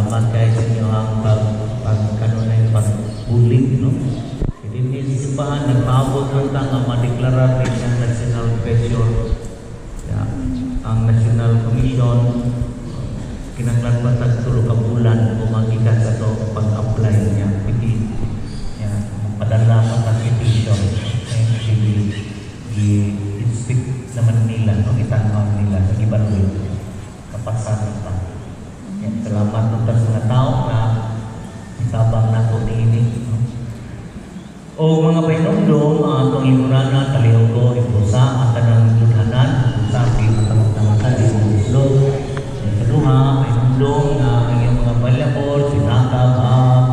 salamat kayo sa inyo ang pag-uling, no? Hindi niya simbahan, nagpaabot lang ang madeklara ng National Pressure. Ang National Commission, kinanglan pa tagtulog ang bulan kung magikas sa ito pag-apply niya. Padala ang petition. I-inspect naman nila, no? Itanaw nila, ibaluin. Kapasan pa. Salamat ng mga tao na isabang na ito niini. O mga painundong, itong imurana, kalihog ko, ipusa, at tanang ludhanan, ipusa, pinatang-tamatan, ipuslot. Ikaduha, painundong, ang iyong mga palyapol, sinakab,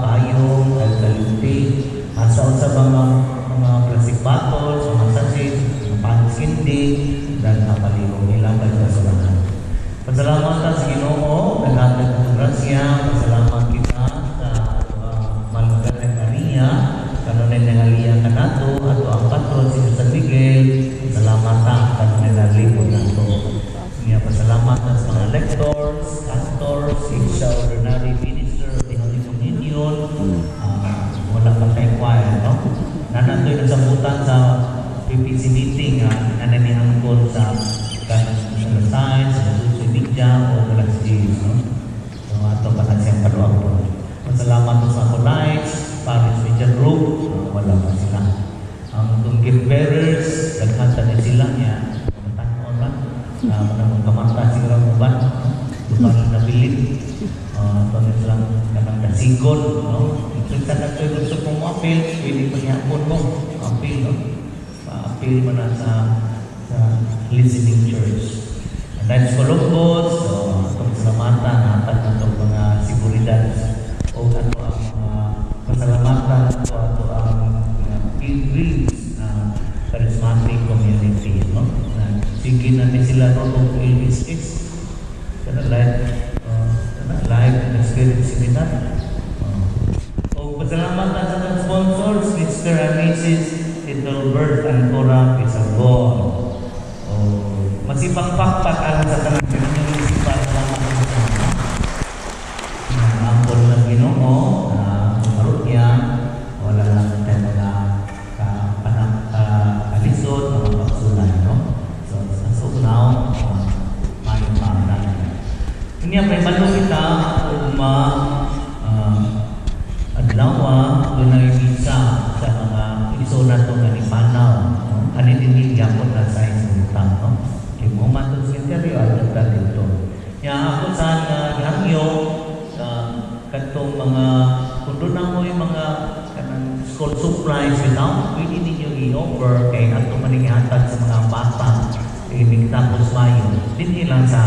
payong, alkalinti, asa-usa mga plastic bottles, mga sachets, mga panis-kindi, dan napalihog nila kayo sa sulahan. Pasalamat sa Ginoo, naghatag ng grasya, pasalamat kita sa Malugad ng Maria, kanunin ng Aliyah Kanato, at ang patron si San Miguel, salamat ang kanunin ng Lipod nato. Pasalamat sa mga lectors, cantors, extraordinary minister of the Holy Communion, wala pa tayong choir, no? Nanatoy na sambutan sa PPC meeting, nananihang ko sa science, sa social media, o walang series, no? So, ito pa na siyang paluang po. Masalamat sa ako lights, Paris Media Group, wala pa sila. Ang itong gift bearers, naghanta na sila niya, matanaw na, manamang kamanta siguro mo ba? Lupan na bilid. Ito na silang kanang nasigod, no? Ito na ito yung gusto mong appeal, pwede pa niyapon mo, appeal, no? Pa-appeal mo na sa listening church. And then sa Columbus, itong salamatan, natin na itong mga seguridad o ano ang mga pasalamatan o ang pilgrims na charismatic community, no? Sige natin sila itong LBSX, live experience seminar. O pasalamatan sa mga sponsors, Mr. and Mrs. Ethelbert and Cora Pizarron. Masipang pakpak alam sa tanang municipal na angkol ng Ginoo na marot niya, wala lang tayo mga kalisod, mga paksulan, no? So, as of now, mayroon pa ang dahil. Kanya may malo kita kung adlawa, doon na ibisa sa mga iso na ito na ipanaw. Hanin-inin yapon na sa isang no? Mo matun sa interior at dito. Ya ako sa hangyo katong mga kundo na mo yung mga kanang school supplies without pwede ninyo i-offer kay ato manihatag sa mga bata ibig tapos mayo din lang sa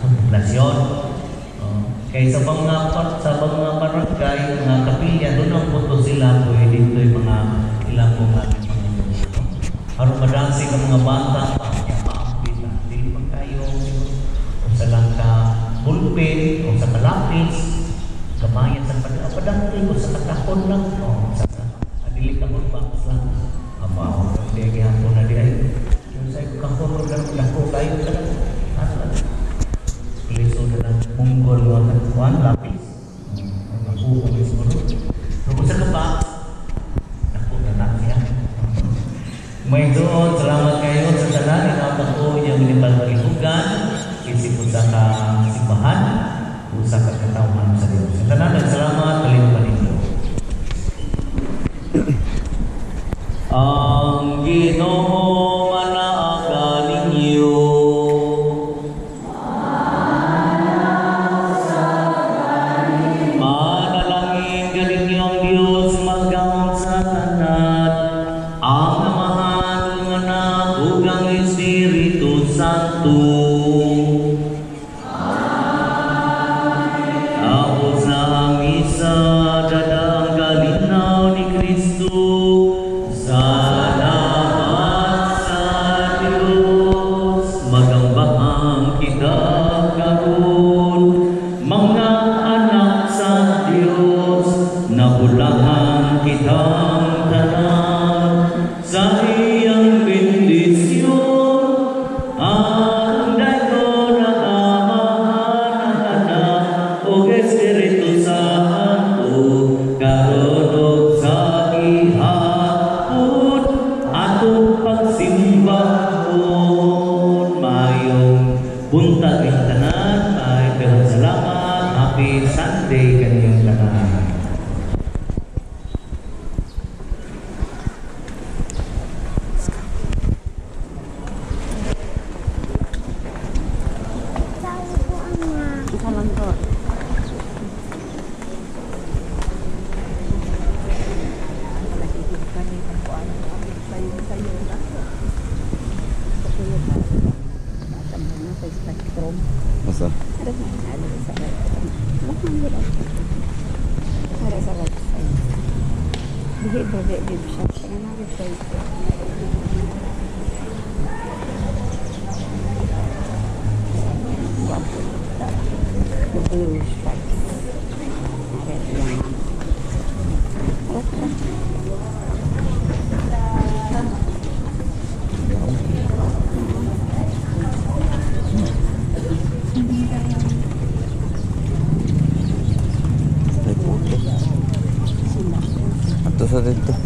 populasyon. Kay sa mga barangay, mga kapilya, doon ang punto sila pwede ito yung mga ilang mga harap madansi ng mga bata pulpit o sa kalapis, kabayan sa padang-padang o sa katakon lang o sa adilik na box lang. Apa, hindi gihapon na diay. Yung sa kakon lang lako kayo sa liso na lang munggol mga katuan, lapis. Nabuo ko siguro. So, sa kapa, naku na lang siya. May doon, salamat kayo sa tanan. Inapag ko yung minibal malihugan. Isipon sa simbahan, usa ka katawhan sa Diyos. Sa tanan, salamat, kalimutan ninyo. Ang Ginoo manaaga ninyo. Manalangin ka ninyo ang Diyos magawang sa tanan. Ang Amahan, ang Anak, ug ang Espiritu Santo. Sunday kanyang tanan. Isa lang po. Masa? The blue stripes. Red yan. Ato sa dito.